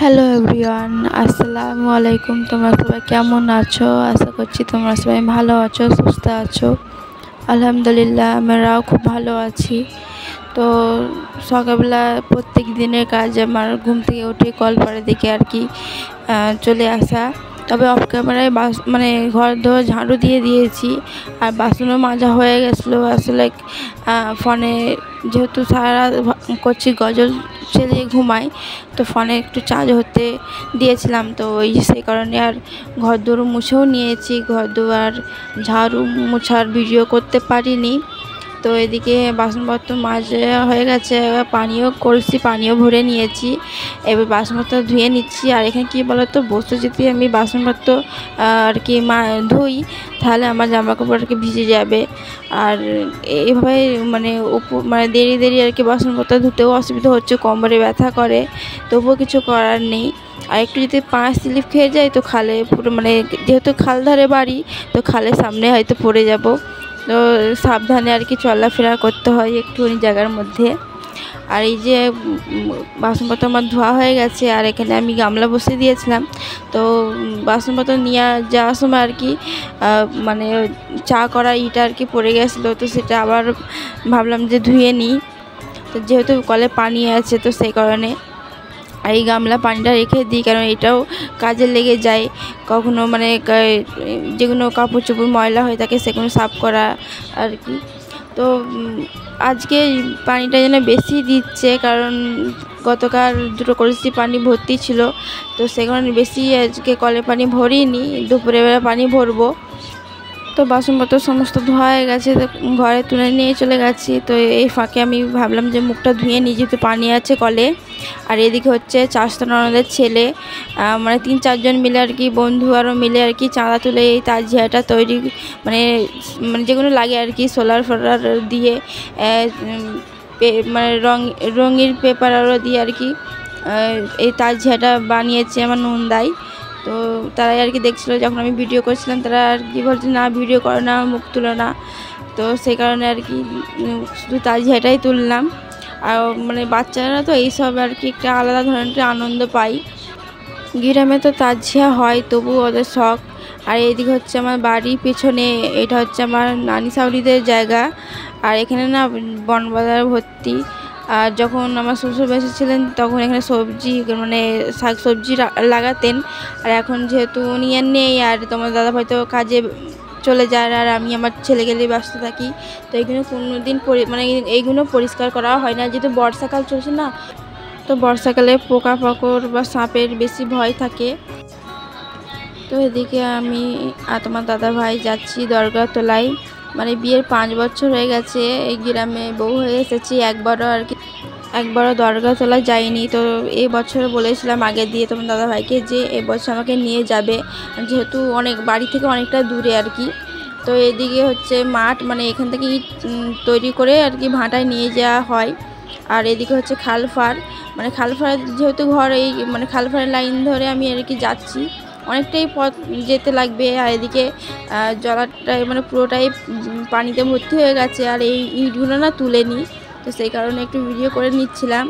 Hello everyone, আসসালামু আলাইকুম। তোমরা সবাই কেমন আছো? আশা করছি তোমরা সবাই ভালো আছো, সুস্থ আছো। আলহামদুলিল্লাহ আমরাও খুব ভালো আছি। তো সকালবেলা প্রত্যেক দিনের কাজ আমার ঘুম থেকে উঠে কলপাড়ে দিকে আর কি চলে আসা। তবে অফ ক্যামেরায় ঘর ধোয়া ঝাড়ু দিয়ে দিয়েছি, আর বাসনও মাজা হয়ে গেছিলো। আসলে ফোনে যেহেতু সারা রাত করছি, গজল চালিয়ে ঘুমাই, তো ফোনে একটু চার্জ হতে দিয়েছিলাম, তো সেই কারণে আর ঘর দুয়ার মুছেও নিয়েছি। ঘর দুয়ার ঝাড়ু মোছার ভিডিও করতে পারিনি। তো এদিকে বাসনপত্র মাজা হয়ে গেছে, পানিও কলসি পানিও ভরে নিয়েছি। এবার বাসনপত্র ধুয়ে নিচ্ছি। আর এখানে কী বলতো, বসে যদি আমি বাসনপত্র আর কি ধুই, তাহলে আমার জামাকাপড় আর কি ভিজে যাবে। আর এইভাবে দেরি দেরি আর কি বাসনপত্র ধুতেও অসুবিধা হচ্ছে, কোমরে ব্যথা করে, তবুও কিছু করার নেই। আর একটু যদি পা স্লিপ খেয়ে যায় তো খালে পুরো যেহেতু খাল ধারে বাড়ি, তো খালের সামনে হয়তো পড়ে যাব। তো সাবধানে আর কি চলাফেরা করতে হয় একটুখানি জায়গার মধ্যে। আর এই যে বাসনপত্র আমার ধোয়া হয়ে গেছে, আর এখানে আমি গামলা বসিয়ে দিয়েছিলাম। তো বাসনপত্র নিয়ে যাওয়ার সময় আর কি চা করা ইটা আর কি পড়ে গেছিলো, তো সেটা আবার ভাবলাম যে ধুয়ে নিই। তো যেহেতু কলে পানি আছে, তো সেই কারণে এই গামলা পানিটা রেখে দিই, কারণ এটাও কাজে লেগে যায়। কখনো যেগুলো কাপড় চোপড় ময়লা হয়ে থাকে সেগুলো সাফ করা আর কি। তো আজকে পানিটা যেন বেশি দিচ্ছে, কারণ গতকাল দুটো কলসি পানি ভর্তি ছিল, তো সে কারণে বেশি আজকে কলে পানি ভরিনি, দুপুরে বেলা পানি ভরবো। তো বাসনপত্র সমস্ত ধোয়া হয়ে গেছে, তো ঘরে তুলে নিয়ে চলে গেছি। তো এই ফাঁকে আমি ভাবলাম যে মুখটা ধুয়ে নিই, যেহেতু পানি আছে কলে। আর এদিকে হচ্ছে চাষতো ননদের ছেলে 3-4 জন মিলে আর কি, বন্ধু আরও মিলে আর কি চাঁদা তুলে এই তাজিয়াটা তৈরি যেগুলো লাগে আর কি, সোলার ফোলার দিয়ে রঙিন পেপার আরও দিয়ে আর কি এই তাজিয়াটা বানিয়েছে আমার নন্দাই। তো তারাই আর কি দেখছিলো, যখন আমি ভিডিও করছিলাম তারা আর কি বলছে, না ভিডিও করো না, মুখ তুলো না। তো সেই কারণে আর কি শুধু তাজিয়াটাই তুললাম। আর বাচ্চারা তো এইসব আর কি একটা আলাদা ধরনের আনন্দ পায়। গ্রামে তো তাজিয়া হয়, তবু ওদের শখ। আর এইদিকে হচ্ছে আমার বাড়ির পেছনে, এটা হচ্ছে আমার নানি শাশুড়িদের জায়গা। আর এখানে না বনবাজার ভর্তি। আর যখন আমার শ্বশুর বেঁচে ছিলেন, তখন এখানে সবজি শাক সবজি লাগাতেন। আর এখন যেহেতু উনি আর নেই, আর তোমার দাদাভাই তো কাজে চলে যায়, আর আমি আমার ছেলেকে নিয়ে ব্যস্ত থাকি, তো এইগুলো কোনোদিন এইগুলো পরিষ্কার করা হয় না, যেহেতু বর্ষাকাল চলছে না। তো বর্ষাকালে পোকামাকড় বা সাপের বেশি ভয় থাকে। তো এদিকে আমি আর তোমার দাদাভাই যাচ্ছি দরগাতলায়। বিয়ের 5 বছর হয়ে গেছে, এই গ্রামে বউ হয়ে এসেছি, একবারও দরগাতলা যাইনি। তো এই বছর বলেছিলাম আগে দিয়ে তোমার দাদাভাইকে যে এবছর আমাকে নিয়ে যাবে, যেহেতু বাড়ি থেকে অনেকটা দূরে আর কি। তো এদিকে হচ্ছে মাঠ, এখান থেকে ইট তৈরি করে আর কি ভাটায় নিয়ে যাওয়া হয়। আর এদিকে হচ্ছে খালফার, খালফার যেহেতু ঘর, এই খালফারের লাইন ধরে আমি আর কি যাচ্ছি, অনেকটাই পথ যেতে লাগবে। আর এদিকে জলাটাই পুরোটাই পানিতে ভর্তি হয়ে গেছে, আর এই ইটগুলো না তুলে নিই, তো সেই কারণে একটু ভিডিও করে নিচ্ছিলাম।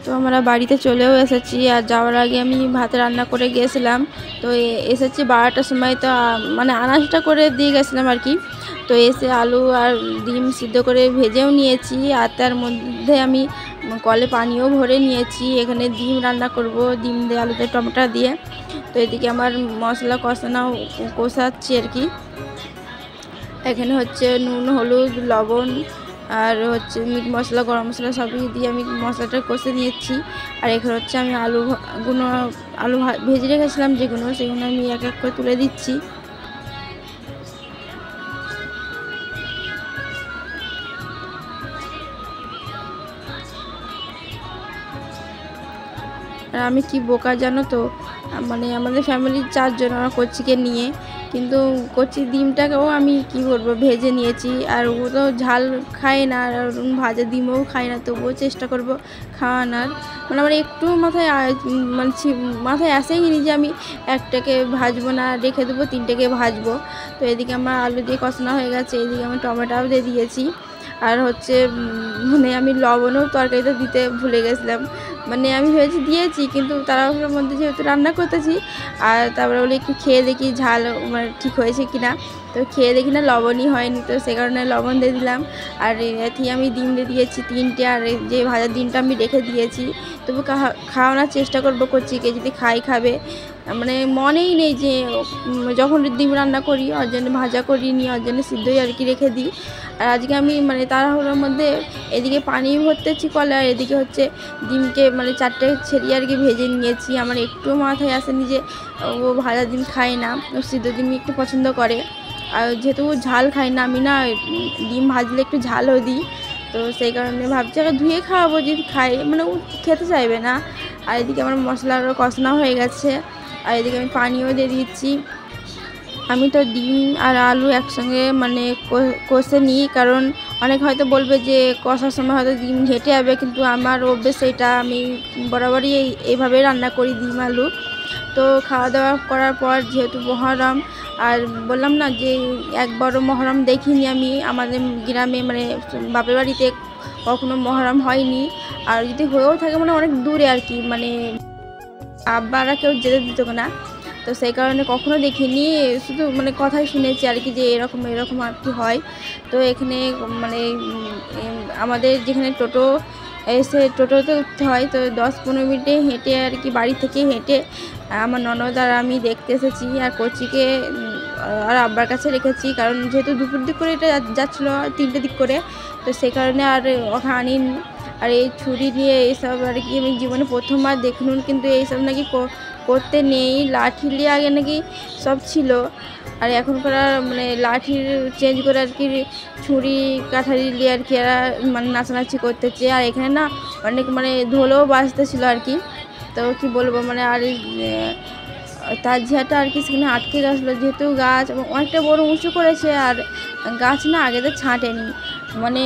তো আমরা বাড়িতে চলেও এসেছি। আর যাওয়ার আগে আমি ভাত রান্না করে গিয়েছিলাম, তো এসেছি 12টার সময়। তো আনাজটা করে দিয়ে গেছিলাম আর কি। তো এসে আলু আর ডিম সিদ্ধ করে ভেজেও নিয়েছি, আর তার মধ্যে আমি কলে পানিও ভরে নিয়েছি। এখানে ডিম রান্না করব, ডিম দিয়ে আলুতে টমেটো দিয়ে। তো এদিকে আমার মশলা কষাচ্ছি আর কি। এখানে হচ্ছে নুন, হলুদ, লবণ, আর হচ্ছে মিট মশলা, গরম মশলা সবই দিয়ে আমি মশলাটা কষে নিয়েছি। আর এখানে হচ্ছে আমি আলু ভেজে রেখেছিলাম যেগুলো, সেগুলো আমি এক এক করে তুলে দিচ্ছি। আর আমি কি বোকা জানো তো, আমাদের ফ্যামিলির 4 জন আমার কচ্চিকে নিয়ে, কিন্তু কচ্চির ডিমটাকেও আমি কি করবো ভেজে নিয়েছি। আর ও তো ঝাল খায় না, আর ভাজা ডিমও খায় না, তবুও চেষ্টা করব খাওয়ানোর। আমার একটু মাথায় আসেনি যে আমি একটাকে ভাজবো না, রেখে দেবো, 3টেকে ভাজবো। তো এদিকে আমার আলু দিয়ে কষানো হয়ে গেছে, এদিকে আমি টমেটোও দিয়ে দিয়েছি। আর হচ্ছে আমি লবণও তরকারিতে দিতে ভুলে গেছিলাম, মানে আমি ভেবেছি দিয়েছি, কিন্তু তাড়াহুড়োর মধ্যে যেহেতু রান্না করতেছি, আর তারপরে বলি একটু খেয়ে দেখি ঝাল মানে ঠিক হয়েছে কিনা। তো খেয়ে দেখি না লবণই হয়নি, তো সে কারণে লবণ দিয়ে দিলাম। আর এতে আমি ডিম দিয়ে দিয়েছি 3টে, আর যে ভাজার ডিমটা আমি রেখে দিয়েছি। তবু খাওয়ানোর চেষ্টা করবো কচিকে, যদি খাবে। মানে মনেই নেই যে যখন ডিম রান্না করি ওর জন্য ভাজা করিনি, ওর জন্য সিদ্ধই আর কি রেখে দিই। আর আজকে আমি মানে তাড়াহুড়োর মধ্যে এদিকে পানি ভরতেছি কলে, আর এদিকে হচ্ছে ডিমকে মানে 4টে ছেড়িয়ে আর কি ভেজে নিয়েছি। আমার একটু মাথায় আসেনি যে ও ভাজা ডিম খায় না, ও সিদ্ধ ডিমই একটু পছন্দ করে। আর যেহেতু ঝাল খাই না, আমি না ডিম ভাজলে একটু ঝালও দিই। তো সেই কারণে ভাবছি আগে ধুয়ে খাওয়াবো, যদি খাই মানে ও খেতে চাইবে না। আর এদিকে আমার মশলারও কষানো হয়ে গেছে, আর এদিকে আমি পানিও দিয়ে দিচ্ছি। আমি তো ডিম আর আলু একসঙ্গে মানে কষে নিই, কারণ অনেক হয়তো বলবে যে কষার সময় হয়তো ডিম ঘেঁটে যাবে, কিন্তু আমার অভ্যেস এটা, আমি বরাবরই এইভাবেই রান্না করি ডিম আলু। তো খাওয়া দাওয়া করার পর যেহেতু মহরম, আর বললাম না যে একবারও মহরম দেখিনি আমি আমাদের গ্রামে, মানে বাপের বাড়িতে কখনো মহরম হয়নি। আর যদি হয়েও থাকে মানে অনেক দূরে আর কি, মানে আব্বারা কেউ যেতে দিত না। তো সেই কারণে কখনো দেখিনি, শুধু মানে কথাই শুনেছি আর কি যে এরকম আর কি হয়। তো এখানে মানে আমাদের যেখানে টোটো টোটোতে উঠতে হয়, তো 10-15 মিনিটে হেঁটে আর কি, বাড়ি থেকে হেঁটে আমার ননদ আর আমি দেখতে এসেছি। আর কচিকে আর আব্বার কাছে রেখেছি, কারণ যেহেতু দুপুর দিক করে এটা যাচ্ছিলো 3টে দিক করে, তো সেই কারণে আর ওখানে আনিনি। আর এই ছুরি নিয়ে এইসব আর কি আমি জীবনে প্রথমবার দেখলুম, কিন্তু এইসব নাকি করতে নেই। লাঠি নিয়ে আগে নাকি সব ছিল, আর এখনকার মানে লাঠির চেঞ্জ করে আর কি ছুরি কাঠারি নিয়ে আর কি এরা মানে নাচানাচি করতেছে। আর এখানে না অনেক মানে ধোলও বাজতেছিল আর কি। তো কি বলবো মানে, আর তার ঝিয়াটা আর কি সেখানে আটকে গেছিলো, যেহেতু গাছ অনেকটা বড় উঁচু করেছে, আর গাছ না আগেতে ছাঁটেনি। মানে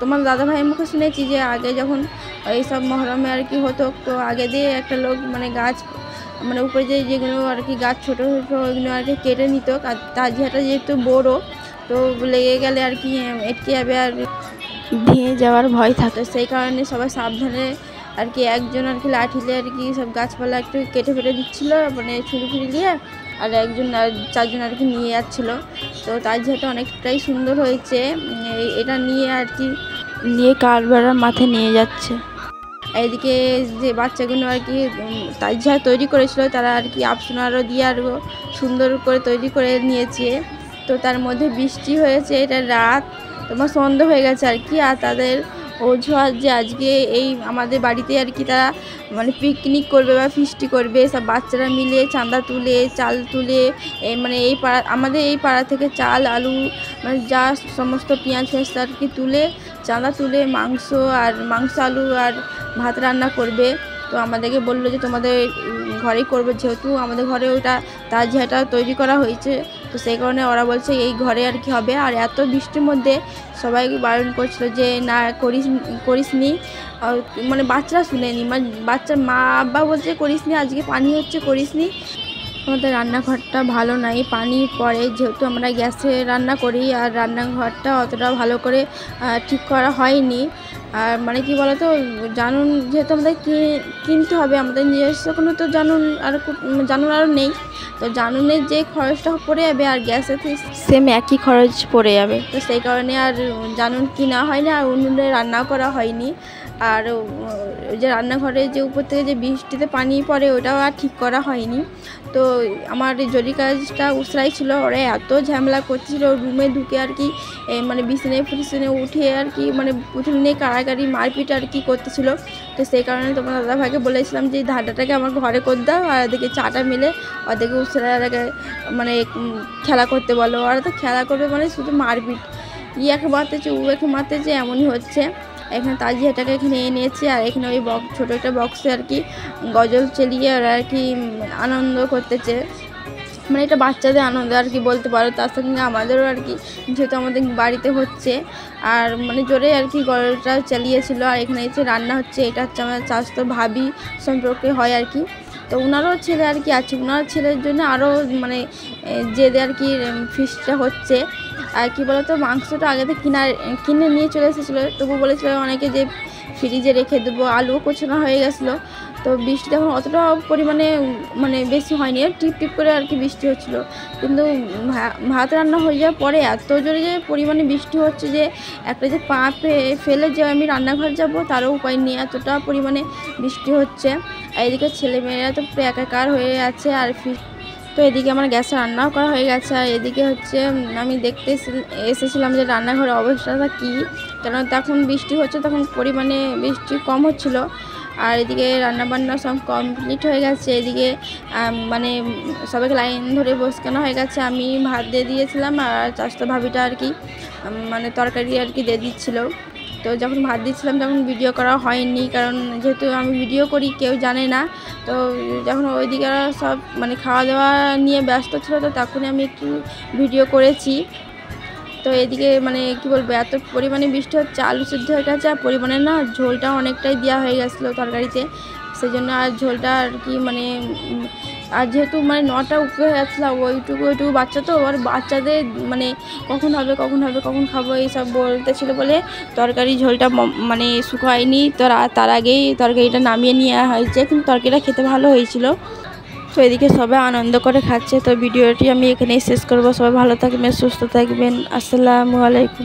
তোমার দাদাভাইয়ের মুখে শুনেছি যে আগে যখন এইসব মহরমে আর কি হতো, তো আগে দিয়ে একটা লোক মানে গাছ মানে উপরে যেগুলো আর কি গাছ ছোটো ছোটো ওইগুলো আর কি কেটে নিত। আর তাজিয়াটা যেহেতু বড়ো, তো লেগে গেলে আর কি এটকে যাবে, আর ভেঙে যাওয়ার ভয় থাকে। সেই কারণে সবাই সাবধানে আর কি একজন আর কি লাঠি দিয়ে আর কি সব গাছপালা একটু কেটে ফেটে দিচ্ছিলো, মানে ছুরি দিয়ে। আর একজন আর 4জন আর কি নিয়ে যাচ্ছিলো। তো তাজিয়াটা অনেকটাই সুন্দর হয়েছে, এটা নিয়ে আর কি নিয়ে কারবারের মাথায় নিয়ে যাচ্ছে। এদিকে যে বাচ্চাগুলো আর কি তাজিয়া তৈরি করেছিল, তারা আর কি আফসোনারও দিয়ে আরও সুন্দর করে তৈরি করে নিয়েছে। তো তার মধ্যে বৃষ্টি হয়েছে, এটা রাত তোমার সন্ধ্যা হয়ে গেছে আর কি। আর তাদের অজুহাত যে আজকে এই আমাদের বাড়িতে আর কি তারা মানে পিকনিক করবে বা ফিস্টি করবে, সব বাচ্চারা মিলে চাঁদা তুলে চাল তুলে, মানে এই পাড়া আমাদের এই পাড়া থেকে চাল আলু মানে যা সমস্ত পেঁয়াজ ফেঁয়াজ আর কি তুলে চাঁদা তুলে মাংস আলু আর ভাত রান্না করবে। তো আমাদেরকে বললো যে তোমাদের ঘরেই করবে, যেহেতু আমাদের ঘরে ওটা তাজিয়াটা তৈরি করা হয়েছে, তো সেই কারণে ওরা বলছে এই ঘরে আর কি হবে। আর এত বৃষ্টির মধ্যে সবাইকে বারণ করছিল যে না করিসনি, মানে বাচ্চারা শুনেনি, মানে বাচ্চার মা আব্বা বলছে করিসনি, আজকে পানি হচ্ছে করিসনি। আমাদের রান্নাঘরটা ভালো নাই, পানি পড়ে, যেহেতু আমরা গ্যাসে রান্না করি, আর রান্নাঘরটা অতটা ভালো করে ঠিক করা হয়নি। আর মানে কি বলতো, জানুন যেহেতু আমাদের কিনতে হবে, আমাদের নিজস্ব কোনো তো জানুন আরও নেই। তো জানুনের যে খরচটা পড়ে যাবে আর গ্যাসে সেম একই খরচ পড়ে যাবে, তো সেই কারণে আর জানুন কিনা হয়নি, আর উনুনে রান্নাও করা হয়নি। আর যে রান্নাঘরে যে উপর থেকে যে বৃষ্টিতে পানি পড়ে ওটাও আর ঠিক করা হয়নি। তো আমার জরি কাজটা উসরাই ছিল, ওরা এত ঝামেলা করছিল রুমে ঢুকে আর কি, মানে বিছানে উঠে আর কি মানে পুতুল নিয়ে কাড়াকাড়ি মারপিট আর কি করতেছিল। তো সেই কারণে তোমার দাদাভাইকে বলেছিলাম যে ধাঁধাটাকে আমার ঘরে করে দাও, আর ওদেরকে চাটা মিলে ওদেরকে উসরাইকে মানে খেলা করতে বলো। ওরা তো খেলা করবে মানে শুধু মারপিট, একে মারতেছে একে মারতেছে, এমনই হচ্ছে। এখানে তাজিয়াটাকে এখানে এনেছে, আর এখানে ওই ছোটো একটা বক্সে আর কি গজল চালিয়ে ওরা আর কি আনন্দ করতেছে, মানে এটা বাচ্চাদের আনন্দ আর কি বলতে পারো। তার সঙ্গে আমাদেরও আর কি, যেহেতু আমাদের বাড়িতে হচ্ছে, আর মানে জোরে আর কি গজলটা চালিয়েছিল। আর এখানে এসে রান্না হচ্ছে, এটা হচ্ছে আমার চাচাতো ভাবি সম্পর্কে হয় আর কি। তো ওনারও ছেলে আর কি আছে, ওনার ছেলের জন্য আরও মানে জেদে আর কি ফিস্টটা হচ্ছে। আর কি বলতো, মাংসটা আগে থেকে কিনে নিয়ে চলে এসেছিলো, তবু বলেছিল অনেকে যে ফ্রিজে রেখে দেবো। আলুও কোচানো হয়ে গেছিলো। তো বৃষ্টি তখন অতটা পরিমাণে মানে বেশি হয়নি, টিপ টিপ করে আর কি বৃষ্টি হচ্ছিলো। কিন্তু ভাত রান্না হয়ে যাওয়ার পরে এত জোরে যে পরিমাণে বৃষ্টি হচ্ছে যে একটা যে পা ফেলে যে আমি রান্নাঘর যাব তারও উপায় নেই, এতটা পরিমাণে বৃষ্টি হচ্ছে। আর এদিকে ছেলেমেয়েরা তো পুরো একাকার হয়ে আছে। আর তো এদিকে আমার গ্যাসে রান্নাও করা হয়ে গেছে। আর এদিকে হচ্ছে আমি দেখতে এসেছিলাম যে রান্নাঘরের অবস্থাটা কী, কেন তখন বৃষ্টি হচ্ছে, তখন পরিমাণে বৃষ্টি কম হচ্ছিল। আর এদিকে রান্নাবান্না সব কমপ্লিট হয়ে গেছে। এদিকে মানে সবাইকে লাইন ধরে বসানো হয়ে গেছে। আমি ভাত দিয়ে দিয়েছিলাম আর চাষতো ভাবিটা আর কি মানে তরকারি আর কি দিয়ে দিচ্ছিলো। তো যখন ভাত দিচ্ছিলাম তখন ভিডিও করা হয়নি, কারণ যেহেতু আমি ভিডিও করি কেউ জানে না। তো যখন ওইদিকে সব মানে খাওয়া দাওয়া নিয়ে ব্যস্ত ছিল, তো তখনই আমি একটু ভিডিও করেছি। তো এদিকে মানে কি বলবো, এত পরিমাণে বৃষ্টি হচ্ছে, আলু সিদ্ধ হয়ে গেছে। আর পরিমাণে না ঝোলটা অনেকটাই দেওয়া হয়ে গেছিলো তরকারিতে, সেই জন্য আর ঝোলটা আর কি মানে আর যেহেতু মানে 9টা উপরে হয়ে যাচ্ছিলো, ওইটুকু বাচ্চা, তো আর বাচ্চাদের মানে কখন হবে কখন খাবো এইসব বলতেছিল বলে তরকারি ঝোলটা মানে শুকায়নি। তো তার আগেই তরকারিটা নামিয়ে নেওয়া হয়েছে, কিন্তু তরকারিটা খেতে ভালো হয়েছিল। তো এদিকে সবাই আনন্দ করে খাচ্ছে। তো ভিডিওটি আমি এখানেই শেষ করব। সবাই ভালো থাকবেন, সুস্থ থাকবেন। আসসালামু আলাইকুম।